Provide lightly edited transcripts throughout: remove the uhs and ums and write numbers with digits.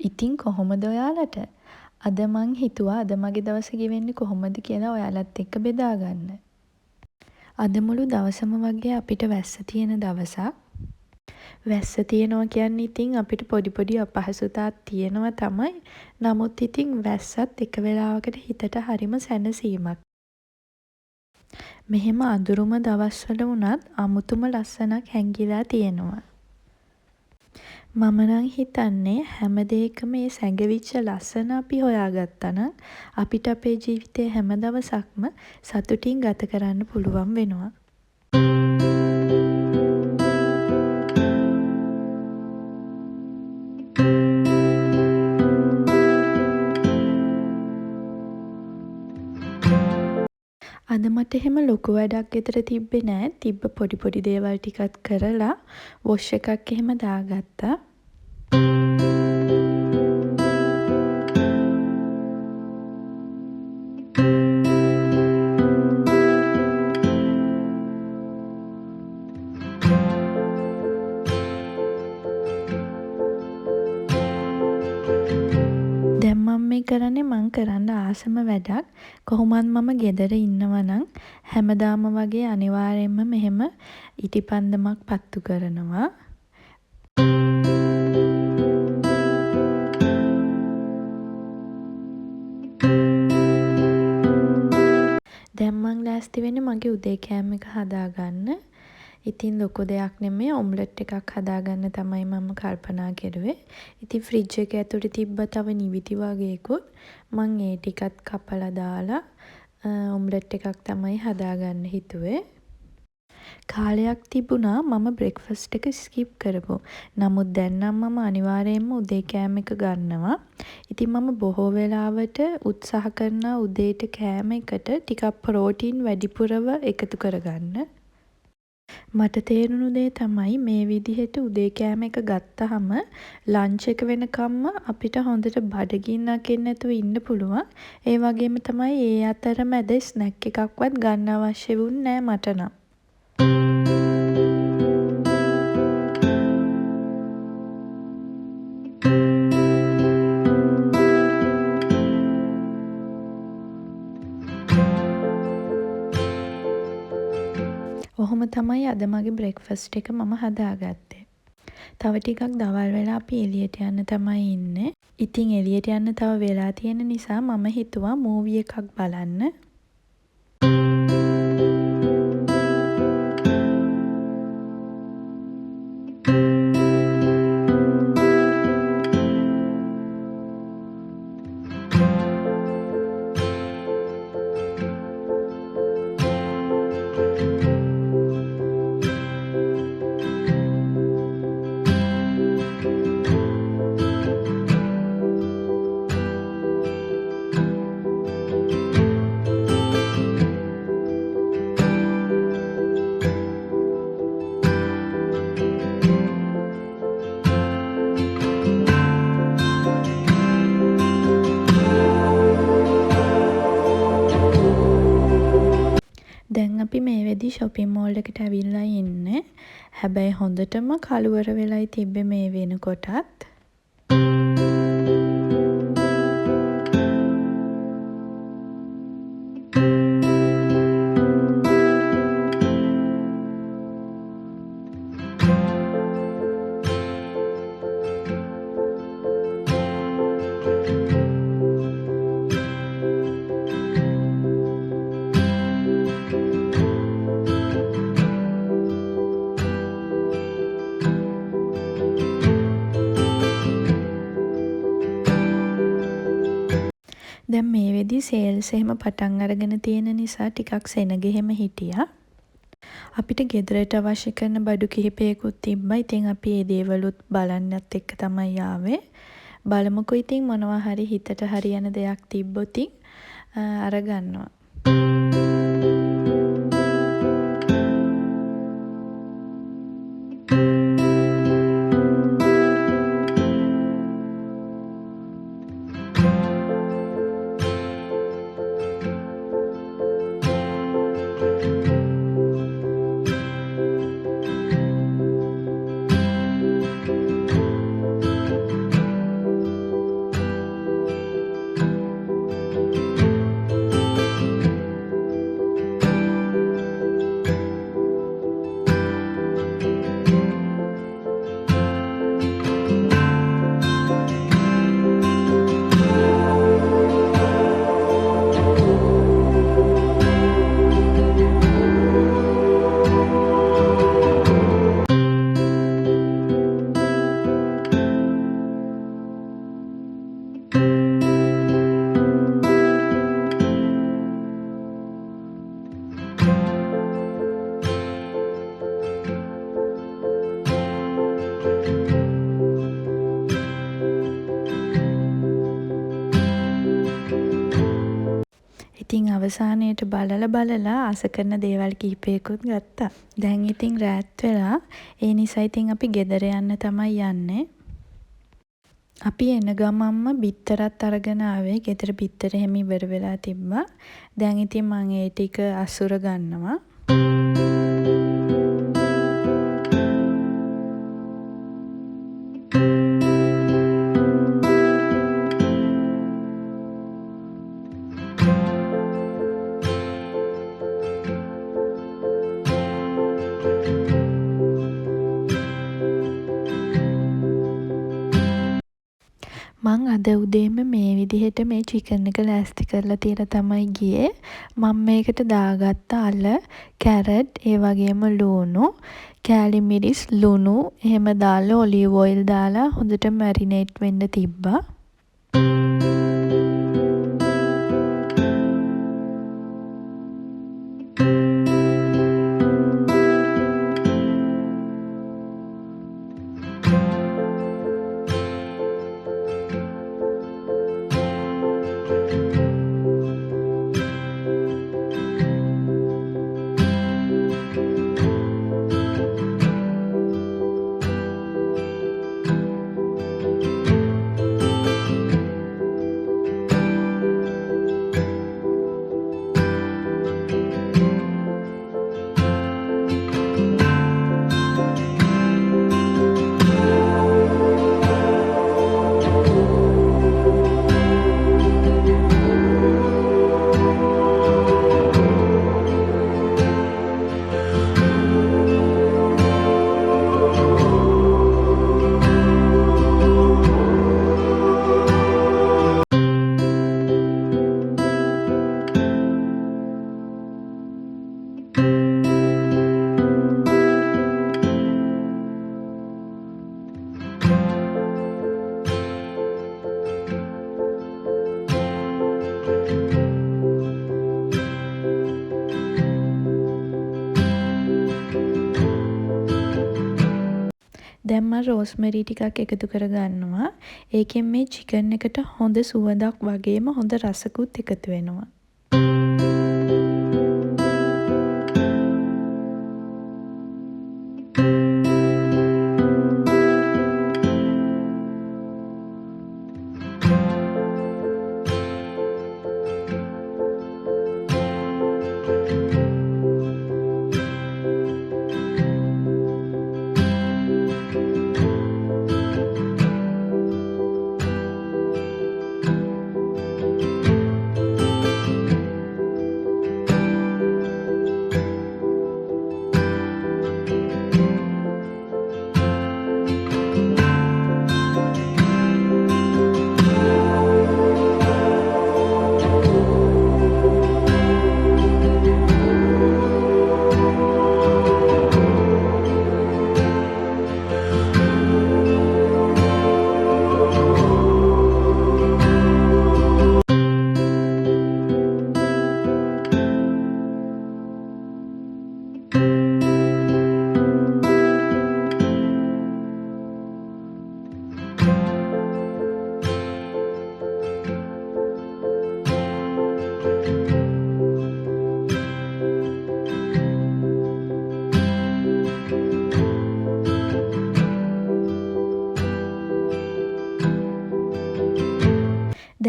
ඉතින් කොහොමද ඔයාලට? අද මං හිතුවා අද මගේ දවස ගෙවෙන්නේ කොහොමද කියලා ඔයාලත් එක්ක බෙදා ගන්න. අද මුළු දවසම වගේ අපිට වැස්ස තියෙන දවසක්. වැස්ස තියෙනවා කියන්නේ ඉතින් අපිට පොඩි පොඩි අපහසුතා තියෙනවා තමයි. නමුත් ඉතින් වැස්සත් එක වෙලාවකට හිතට හරිම සැනසීමක්. මෙහෙම අඳුරුම දවස්වල වුණත් අමුතුම ලස්සනක් හැංගිලා තියෙනවා. මම නම් හිතන්නේ හැම දෙයකම මේ සැඟවිච්ච ලස්සන අපි හොයාගත්තා නම් අපිට අපේ ජීවිතේ හැම දවසක්ම සතුටින් ගත කරන්න පුළුවන් වෙනවා. අද මට එහෙම ලොකු වැඩක් ගෙදර තිබ්බේ නෑ. තිබ්බ පොඩි පොඩි දේවල් ටිකක් කරලා වොෂ් එකක් එහෙම දාගත්තා. දැන් මම මේ කරන්නේ මං කරන්න ආසම වැඩක්. කොහොමත් මම ගෙදර ඉන්නවා නම් හැමදාම වගේ අනිවාර්යෙන්ම මෙහෙම ඉටිපන්දමක් පත්තු කරනවා. දැන් මං ලෑස්ති වෙන්නේ මගේ උදේ කෑම එක හදාගන්න. ඉතින් ලොකු දෙයක් නෙමෙයි, ඔම්ලට් එකක් හදාගන්න තමයි මම කල්පනා කරුවේ. ඉතින් ෆ්‍රිජ් එක ඇතුලේ තිබ්බ තව නිවිති වගේකුත් මං ඒ ටිකත් කපලා දාලා ඔම්ලට් එකක් තමයි හදාගන්න හිතුවේ. කාලයක් තිබුණා මම බ්‍රෙක්ෆාස්ට් එක ස්කිප් කරපු. නමුත් දැන් නම් මම අනිවාර්යයෙන්ම උදේ කෑම එක ගන්නවා. ඉතින් මම බොහෝ වෙලාවට උත්සාහ කරනවා උදේට කෑම එකට ටිකක් ප්‍රෝටීන් වැඩිපුරව එකතු කරගන්න. මට තේරුණු දේ තමයි මේ විදිහට උදේ කෑම එක ගත්තාම ලන්ච් එක වෙනකම්ම අපිට හොඳට බඩගින්නක් එන්නේ නැතුව ඉන්න පුළුවන්. ඒ වගේම තමයි ඒ අතරමැද ස්නැක් එකක්වත් ගන්න අවශ්‍ය වුන්නේ නැහැ මට නම්. ඔහොම තමයි අද මගේ බ්‍රෙක්ෆාස්ට් එක මම හදාගත්තේ. තව ටිකක් දවල් වෙලා අපි එළියට යන්න තමයි ඉන්නේ. ඉතින් එළියට යන්න තව වෙලා තියෙන නිසා මම හිතුවා මූවි එකක් බලන්න. දැන් අපි මේ වෙද්දි shopping mall එකට ඇවිල්ලා ඉන්නේ. හැබැයි හොඳටම කළුවර වෙලයි තිබ්බේ මේ වෙනකොටත්. දැන් මේ වෙද්දි සේල්ස් එහෙම පටන් අරගෙන තියෙන නිසා ටිකක් සෙනග එහෙම හිටියා. අපිට ගෙදරට අවශ්‍ය කරන බඩු කිහිපයකුත් තිබ්බා. ඉතින් අපි මේ දේවලුත් බලන්නත් එක්ක තමයි ආවේ. බලමුකෝ ඉතින් මොනවා හරි හිතට හරියන දෙයක් තිබ්බොත් අරගන්නවා. ඉතින් අවසානයේට බලලා ආස කරන දේවල් කිහිපයකුත් ගත්තා. දැන් ඉතින් රෑත් වෙලා ඒ නිසා ඉතින් අපි ගෙදර යන්න තමයි යන්නේ. අපි එන ගමන්ම බිත්තරත් අරගෙන ආවේ. ගෙදර බිත්තර එහෙම ඉවර වෙලා තිබ්බා. දැන් ඉතින් මම ඒ ටික අසුර ගන්නවා. මං අද උදේම මේ විදිහට මේ චිකන් එක ලෑස්ති කරලා තියලා තමයි ගියේ. මම මේකට දාගත්ත අල, කැරට්, ඒ වගේම ලුණු, කෑලි මිරිස්, ලුණු එහෙම දාලා ඔලිව් ඔයිල් දාලා හොඳට මැරිනේට් වෙන්න තිබ්බා. දැන් මම රෝස්මරි ටිකක් එකතු කරගන්නවා. ඒකෙන් මේ චිකන් එකට හොඳ සුවඳක් වගේම හොඳ රසකුත් එකතු වෙනවා.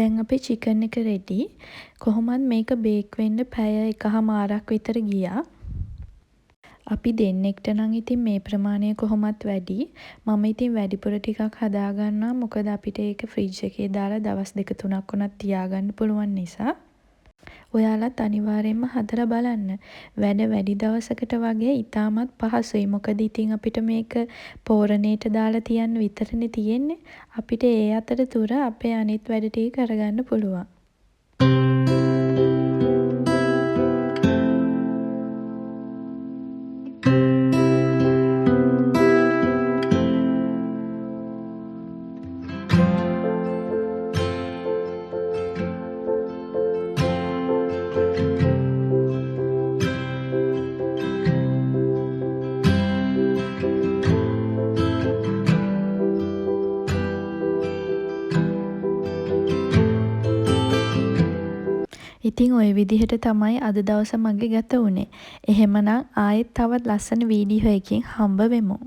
දැන් අපේ චිකන් එක රෙඩි. කොහොමත් මේක බේක් වෙන්න පැය එකහමාරක් විතර ගියා. අපි දෙන්නෙක්ට නම් ඉතින් මේ ප්‍රමාණය කොහොමත් වැඩි. මම ඉතින් වැඩිපුර ටිකක් හදාගන්නවා. මොකද අපිට ඒක ෆ්‍රිජ් එකේ දාලා දවස් 2-3ක් වුණත් තියාගන්න පුළුවන් නිසා. ඔයාලත් අනිවාර්යෙන්ම හදලා බලන්න. වැඩ වැඩි දවසකට වගේ ඉතාමත් පහසුයි. මොකද ඉතින් අපිට මේක පෝරණයට දාලා තියන්න විතරනේ තියෙන්නේ. අපිට ඒ අතරතුර අපේ අනිත් වැඩ ටික කරගන්න පුළුවන්. ඉතින් ওই විදිහට තමයි අද දවස මගේ ගත වුණේ. එහෙමනම් ආයෙත් තවත් ලස්සන වීඩියෝ එකකින් හම්බ වෙමු.